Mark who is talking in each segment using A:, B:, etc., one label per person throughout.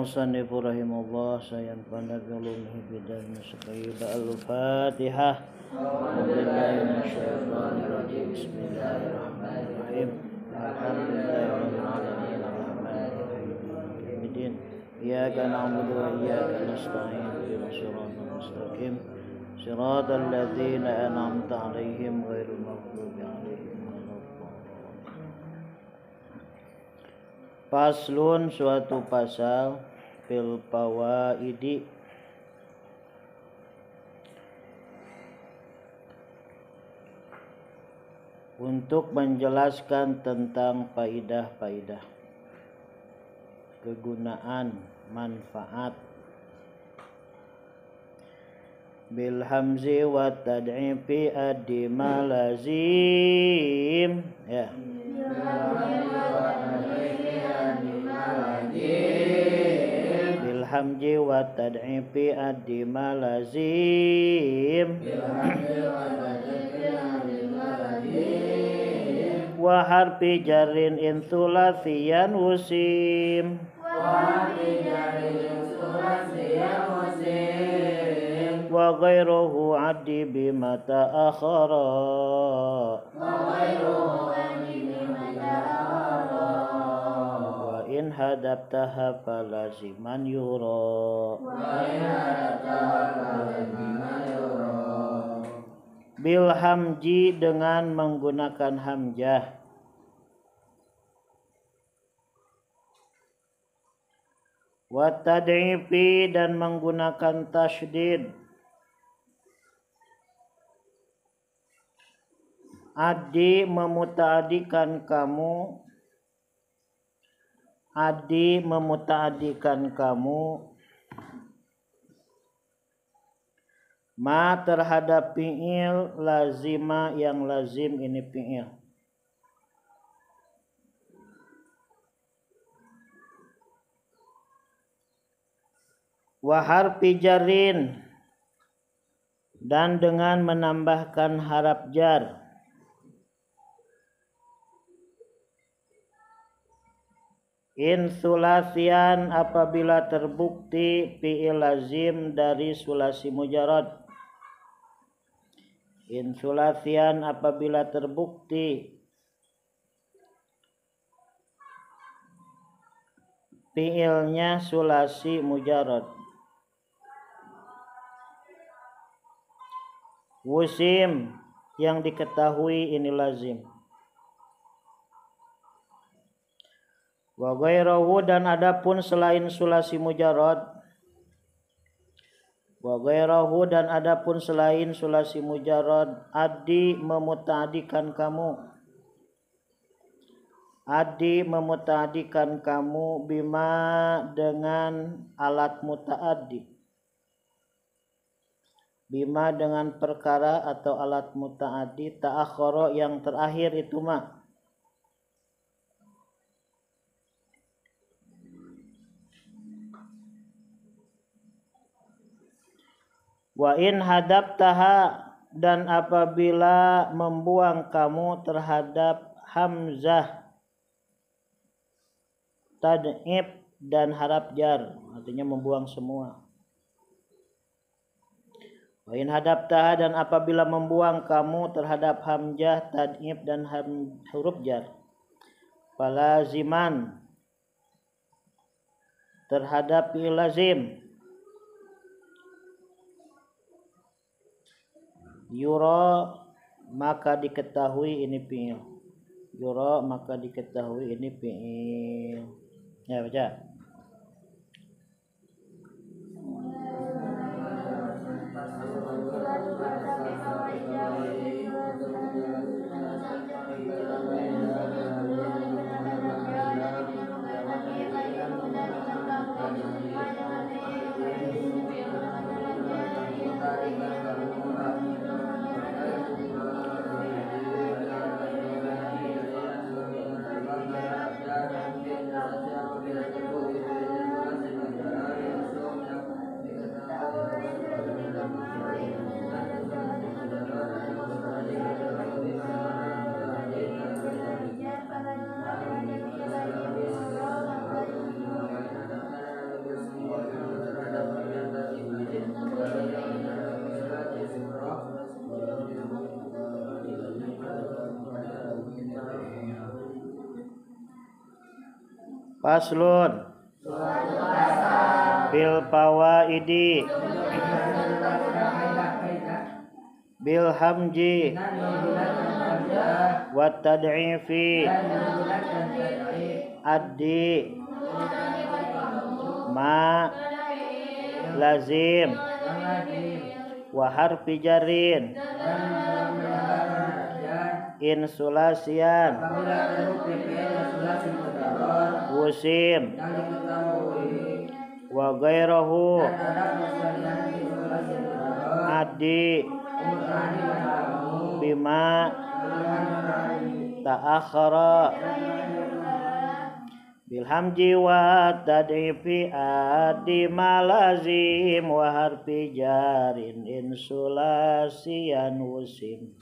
A: Musannifu rahimahullah sayan pandar ulumuhi bidan musayyida al-fatihah billahi minasyaitonir rajim bismillahirrahmanirrahim alhamdulillahirabbil alamin arrahmanirrahim iyyaka na'budu wa iyyaka nasta'in ihdinas siratal mustaqim siratal ladzina an'amta 'alaihim ghairil maghdubi 'alaihim. Faslun, suatu pasal fil fawaidi untuk menjelaskan tentang faidah-faidah, kegunaan, manfaat. Bil hamzi wa tad'ifi ad-dima lazim, ya. Bil hamzi wa tad'ifi ad-dima lazim wa harfi jarrin in thulathiyan usim wa ghairuhu addi bima ta'akhara in hadabtaha falaziman yura bil hamji dengan menggunakan hamzah wa tad'ifi dan menggunakan tasydid addi memuta'adikan kamu Adi memuta'adikan kamu ma terhadap fi'il lazima yang lazim ini fi'il wa harfi jarrin dan dengan menambahkan haraf jar in sulasian apabila terbukti fi'il lazim dari sulasi mujarrad. In sulasian apabila terbukti fi'ilnya sulasi mujarrad. Wusim yang diketahui ini lazim. Wa ghairahu dan adapun selain sulasi mujarrad wa ghairahu dan adapun selain sulasi mujarrad addi memuta'adikan kamu bima dengan alat muta'addi bima dengan perkara atau alat muta'addi ta'akhara yang terakhir itu mah wa in hadabtaha dan apabila membuang kamu terhadap hamzah tad'ib dan harap jar artinya membuang semua Wa in hadapta, dan apabila membuang kamu terhadap hamzah, tad'ib dan huruf jar. Falaziman, terhadap fi'il lazim. Yura, maka diketahui ini fi'il. Yura, maka diketahui ini fi'il. Ya, baca. Faslun bil fawaidi bil hamji wa tad'ifi addi ma lazim wa harfi jarin insulasian wusim wa gairahu adi bima ta'akhara bil hamji wa tad'ifi adi malazim wa harfi jarin insulasian wusim.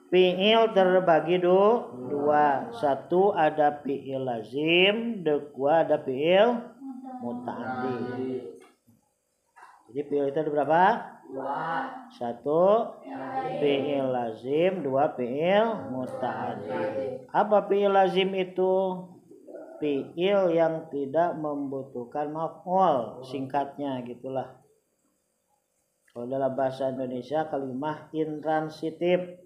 A: Fi'il terbagi dua. Satu ada fi'il lazim, dua ada fi'il muta'addi. Jadi fi'il itu ada berapa? Satu fi'il lazim, dua fi'il muta'addi. Apa fi'il lazim itu? Fi'il yang tidak membutuhkan maf'ul, singkatnya gitulah. Kalau dalam bahasa Indonesia kalimah intransitif.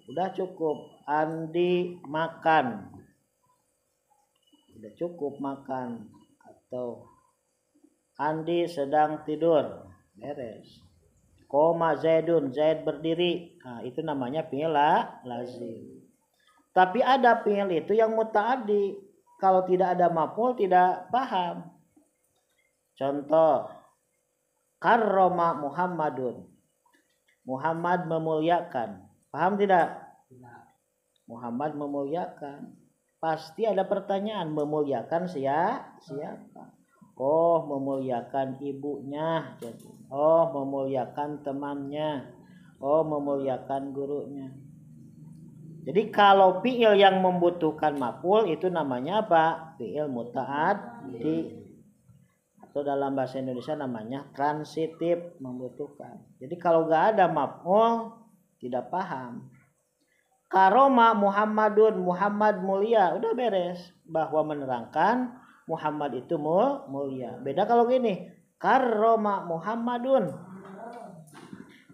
A: Udah cukup. Andi makan, udah cukup makan. Atau Andi sedang tidur, beres. Koma Zaidun, Zaid berdiri. Nah, itu namanya fi'il lazim. Tapi ada fi'il itu yang muta'addi. Kalau tidak ada maf'ul tidak paham. Contoh, karrama Muhammadun, Muhammad memuliakan. Paham tidak? Muhammad memuliakan. Pasti ada pertanyaan, memuliakan siapa? Oh, memuliakan ibunya. Oh, memuliakan temannya. Oh, memuliakan gurunya. Jadi kalau fi'il yang membutuhkan maf'ul itu namanya apa? Fi'il muta'addi. Atau dalam bahasa Indonesia namanya transitif, membutuhkan. Jadi kalau gak ada maf'ul tidak paham. Karoma Muhammadun, Muhammad mulia, udah beres. Bahwa menerangkan Muhammad itu mulia. Beda kalau gini, karoma Muhammadun,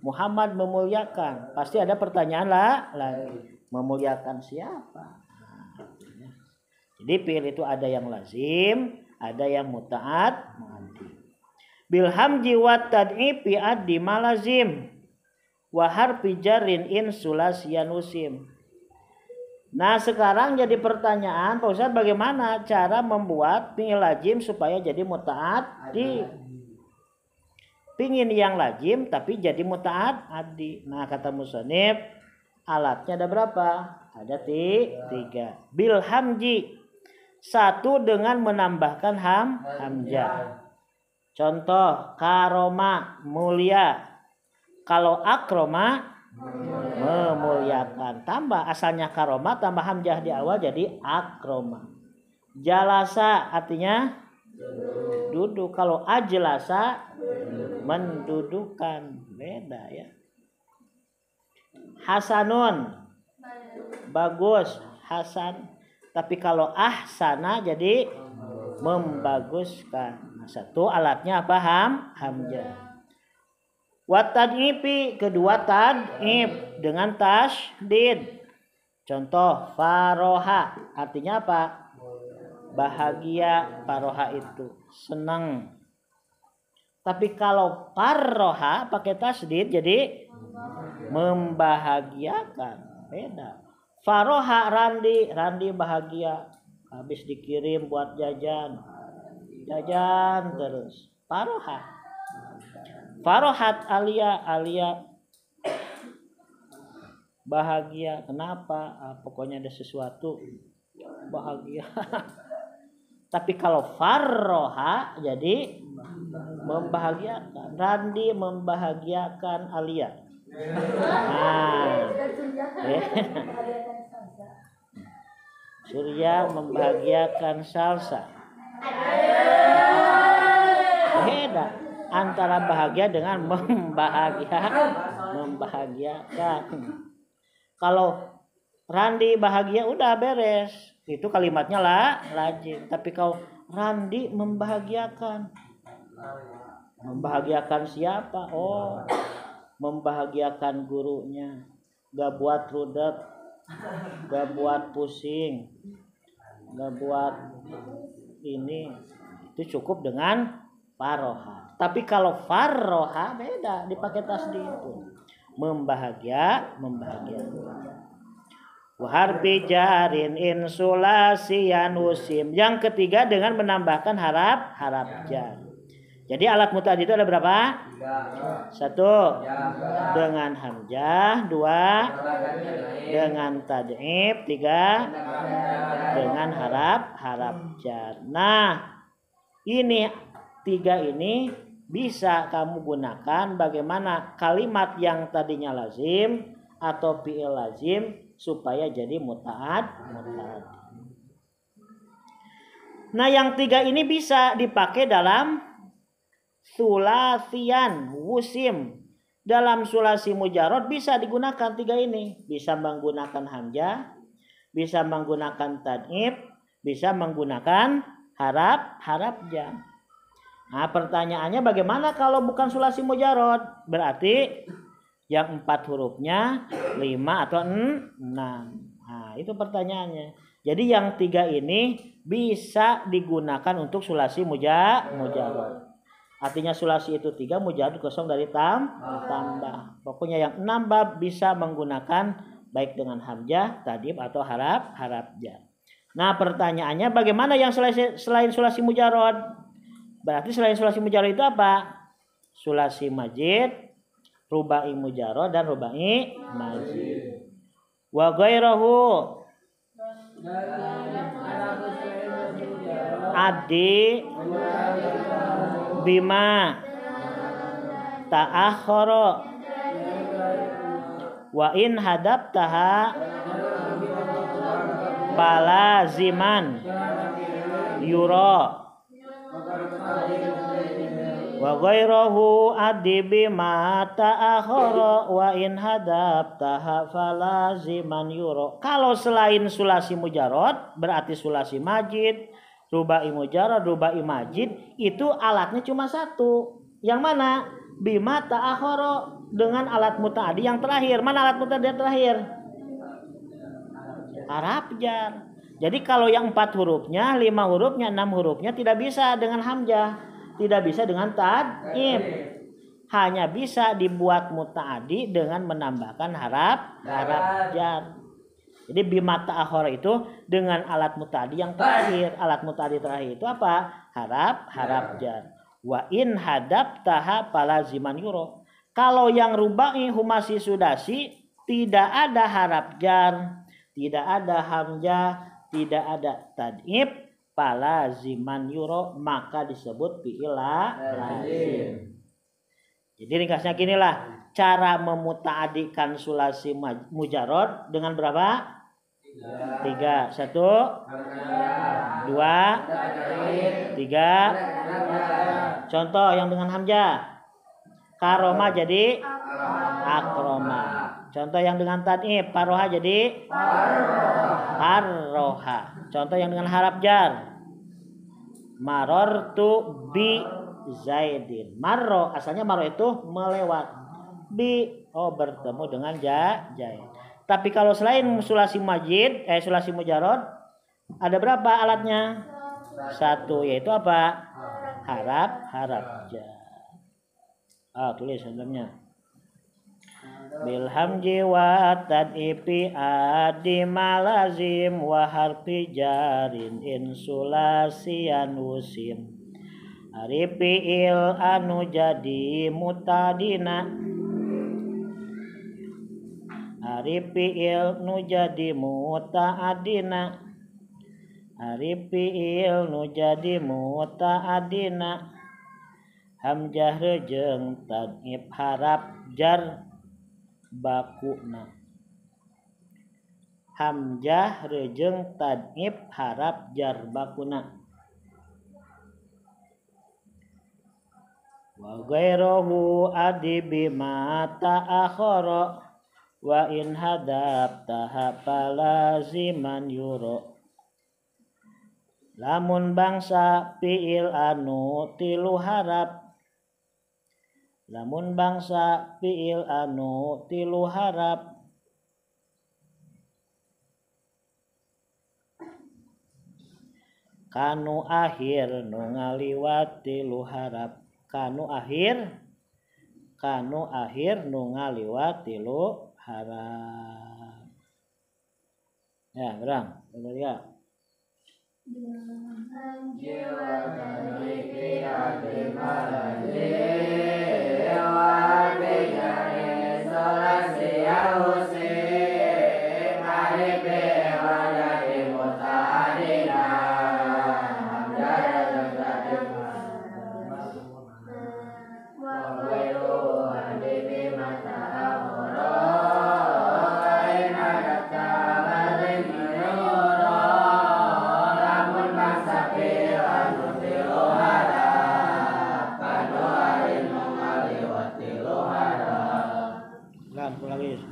A: Muhammad memuliakan. Pasti ada pertanyaan lagi. Memuliakan siapa? Jadi fi'il itu ada yang lazim, ada yang muta'addi. Bil hamji wa tad'ifi addi malazim wa harfi jarin insulasian usim. Nah, sekarang jadi pertanyaan, Pak Ustaz, bagaimana cara membuat fi'il lazim supaya jadi muta'addi? Pingin yang lazim tapi jadi muta'addi. Nah, kata musannif, alatnya ada berapa? Ada 3. Bil hamji, satu dengan menambahkan hamzah. Contoh, karoma mulia. Kalau akroma memuliakan, tambah asalnya karoma tambah hamzah di awal jadi akroma. Jalasa artinya duduk. Kalau ajlasa mendudukan, beda ya. Hasanun bagus, hasan. Tapi kalau ahsana jadi membaguskan. Nah, satu alatnya apa? Hamzah. Wa tad'ifi, kedua tad'if dengan tasydid. Contoh faroha, artinya apa? Bahagia. Faroha itu senang. Tapi kalau farroha pakai tasydid jadi membahagiakan, beda. Faroha Randi, Randi bahagia habis dikirim buat jajan terus. Faroha. Farohat Alia, Alia bahagia. Kenapa? Pokoknya ada sesuatu bahagia. Tapi kalau farroha jadi membahagiakan. Randi membahagiakan Alia. Nah, Surya membahagiakan Salsa. Beda antara bahagia dengan membahagiakan. Kalau Randi bahagia udah beres, itu kalimatnya lah lazim. Tapi kalau Randi membahagiakan siapa? Oh, membahagiakan gurunya. Gak buat rudet, gak buat pusing, gak buat ini. Itu cukup dengan faroha. Tapi kalau farroha beda, dipakai tasdid itu. Membahagiakan. Wa harfi jarin insulasiyan usim. Yang ketiga dengan menambahkan harap jar. Jadi alat muta'addi itu ada berapa? 1 dengan hamzah, 2 dengan tad'if, 3 dengan harap jar. Nah, ini 3 ini bisa kamu gunakan bagaimana kalimat yang tadinya lazim atau fi'il lazim supaya jadi muta'addi. Nah, yang 3 ini bisa dipakai dalam sulasian wusim. Dalam sulasi mujarrad bisa digunakan 3 ini. Bisa menggunakan hamzah, bisa menggunakan tad'if, bisa menggunakan harap jar. Nah, pertanyaannya bagaimana kalau bukan sulasi mujarrad? Berarti yang 4 hurufnya 5 atau 6. Nah, itu pertanyaannya. Jadi yang 3 ini bisa digunakan untuk sulasi mujarrad. Artinya sulasi itu 3, mujarrad kosong dari tambah. Pokoknya yang 6 bab bisa menggunakan baik dengan hamzah, tad'if atau harap jar. Nah, pertanyaannya bagaimana yang selain sulasi mujarrad? Berarti selain sulasi mujarrad itu apa? Sulasi majid, rubai mujarrad dan rubai majid. Wa ghairahu addi bima ta'akhkhara wa in hadabtaha balaziman yura wa ghairahu adibi ma ta'akhara wa in hadabtaha falaziman yura. Kalau selain sulasi mujarrad berarti sulasi majid, rubai mujarrad, rubai majid, itu alatnya cuma 1. Yang mana? Bima ta'akhara, dengan alat muta'addi yang terakhir. Mana alat muta'addi yang terakhir? Harap jar. Jadi kalau yang 4 hurufnya, 5 hurufnya, 6 hurufnya tidak bisa dengan hamzah, tidak bisa dengan tad'if. Hanya bisa dibuat muta'addi dengan menambahkan harap jar. Jadi bima ta'akhara itu dengan alat muta'addi yang terakhir. Alat muta'addi terakhir itu apa? Harap jar. Wa in hadabtaha falaziman yura. Kalau yang rubai humasi sudasi tidak ada harap jar, tidak ada hamzah, tidak ada tad'if, falaziman yura, maka disebut fi'il lazim. Jadi ringkasnya ginilah cara memuta'addikan sulasi mujarrad dengan berapa? 3. 1 2 3. Contoh yang dengan hamzah. Karoma jadi akroma. Contoh yang dengan tanif, faroha jadi farroha. Contoh yang dengan harap jar, marortu bi Zaidin. Marro asalnya marro itu melewat. Bi bertemu dengan Zaid. Tapi kalau selain sulasi majid, sulasi mujarrad, ada berapa alatnya? Satu, yaitu apa? Harap jar. Tulis sebenarnya. Bil hamji wa tad'ifi adi malazim wa harfi jarin in sulasian usim. Ari fi'il anu jadi mutadina. Ari fi'il nu jadi muta'adina. Ari fi'il nu jadi muta'adina. Hamzah reujeng tad'if harap jar bakuna. Hamzah reujeng tad'if harap jar bakuna. Wa ghairuhu adibi ma ta'akhara wa in hadab tahapa laziman yuro. Lamun bangsa fi'il anu tilu harap. Lamun bangsa fi'il anu tilu harap. Kanu akhir nu ngaliwat tilu harap. Kanu akhir nu ngaliwat tilu harap. Ya, berang. Ya.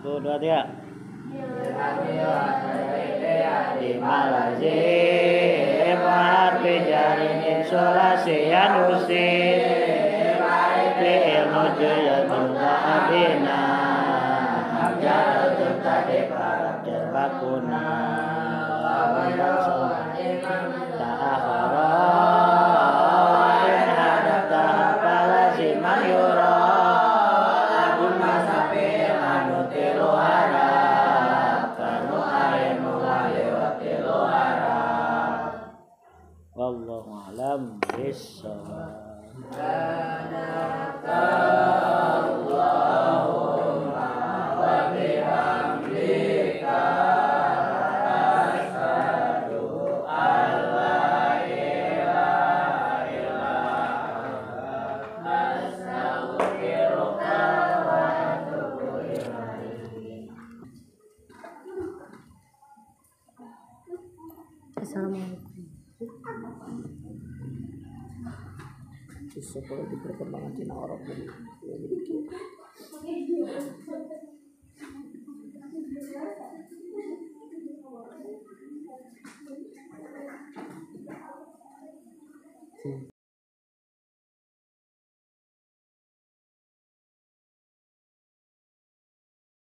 A: Dua dia. Di malazim wa bijarin insolasian usin fi'il mujayadun ta'abina hamjaratun tadifar jarbakuna ta'akhara in hadap tahapa laziman yura. Wallahu a'lam bishawab.
B: Assalamualaikum. Bisa kalau di perkembangan Cina Arab